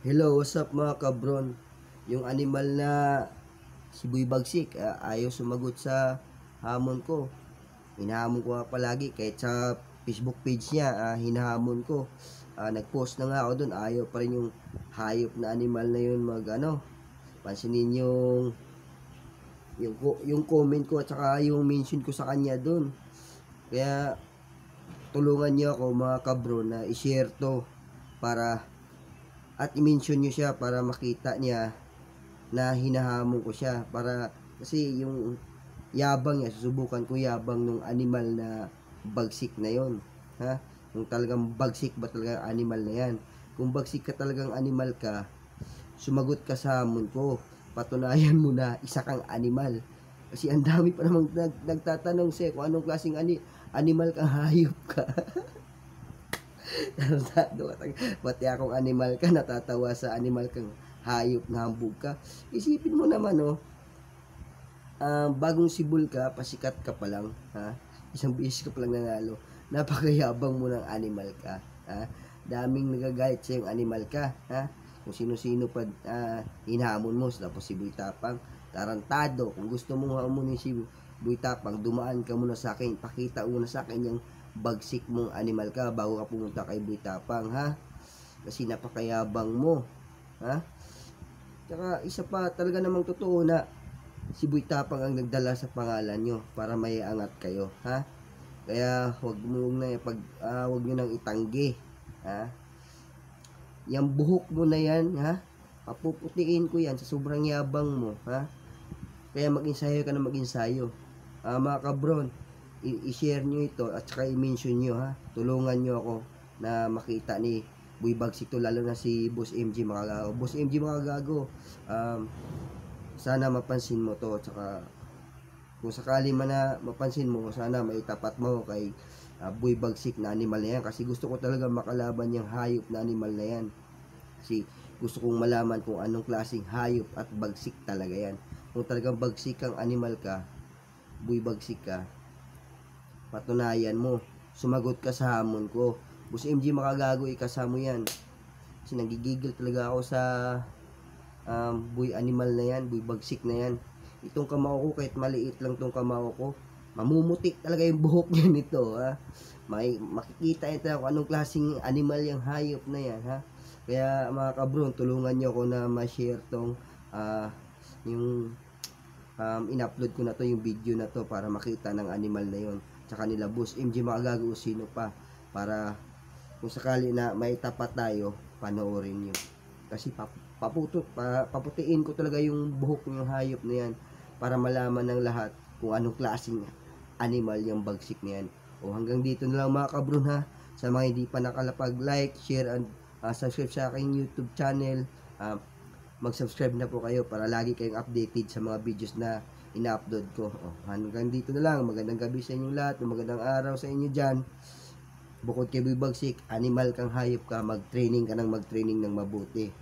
Hello, what's up mga kabron? Yung animal na si Boy Bagsik, ayaw sumagot sa hamon ko. Hinahamon ko nga palagi kahit sa Facebook page niya, hinahamon ko. Nag-post na nga ako doon, ayaw pa rin yung hayop na animal na yun pansinin yung comment ko at saka yung mention ko sa kanya doon. Kaya tulungan niyo ako mga kabron na i-share to para at i-mention nyo siya para makita niya na hinahamon ko siya para kasi yung yabang niya, susubukan ko yabang nung animal na bagsik na yon, ha, kung talagang bagsik ba talaga animal na yan. Kung bagsik ka talagang animal ka, sumagot ka sa hamon ko, patunayan mo na isa kang animal. Kasi ang dami pa namang nagtatanong siya kung anong klaseng animal kang hayop ka. Pati akong animal ka, natatawa sa animal kang hayop na hambog ka. Isipin mo naman, bagong sibol ka, pasikat ka pa lang, ha? Isang beses ka pa lang nanalo. Napakayabang mo ng animal ka, ha? Daming nagagalit sa yung animal ka, ha? Kung sino-sino pa hinahamon mo, tapos si Boy Tapang, tarantado. Kung gusto mong hamunin si Boy Tapang, dumaan ka muna sa akin, pakita muna sa akin yung bagsik mong animal ka bago ka pumunta kay Boy Tapang, ha? Kasi napakayabang mo, ha? Tsaka isa pa, talaga namang totoo na si Boy Tapang ang nagdala sa pangalan nyo para may angat kayo, ha? Kaya wag niyo nang itanggi, ha? Yang buhok mo na yan, ha? Papuputiin ko yan sa sobrang yabang mo, ha? Kaya mag-ensayo ka na mag-ensayo. Mga kabron, i-share nyo ito at saka i-mention nyo, ha? Tulungan nyo ako na makita ni Boy Bagsik to, lalo na si Boss MG Makagago. Boss MG Makagago, sana mapansin mo to at saka kung sakali man na mapansin mo, sana maitapat mo kay Boy Bagsik na animal na yan, kasi gusto ko talaga makalaban yung hayop na animal na yan, kasi gusto kong malaman kung anong klaseng hayop at bagsik talaga yan. Kung talagang bagsik kang animal ka, Boy Bagsik ka, patunayan mo, sumagot ka sa hamon ko. Boss MG Makagago, ikasama yan, kasi nagigigil talaga ako sa boy animal na yan, Boy Bagsik na yan. Itong kamao ko, kahit maliit lang tong kamao ko, mamumutik talaga yung buhok niya nito, ha? Makikita ito kung anong klaseng animal yung hayop na yan, ha? Kaya mga kabron, tulungan nyo ako na ma-share tong yung in-upload ko na to, yung video na to, para makita ng animal na yon, tsaka nila Boss MG Makagago, sino pa, para kung sakali na may tapat tayo, panoorin nyo. Kasi paputiin ko talaga yung buhok ng hayop na yan para malaman ng lahat kung anong klaseng animal yung bagsik na yan. O hanggang dito na lang mga kabron, ha. Sa mga hindi pa nakalapag, like, share, and subscribe sa aking YouTube channel. Mag-subscribe na po kayo para lagi kayong updated sa mga videos na ina-upload ko. Hanggang dito na lang. Magandang gabi sa inyong lahat. Magandang araw sa inyo dyan. Bukod kay Boy Bagsik, animal kang hayop ka, mag-training ka ng mabuti.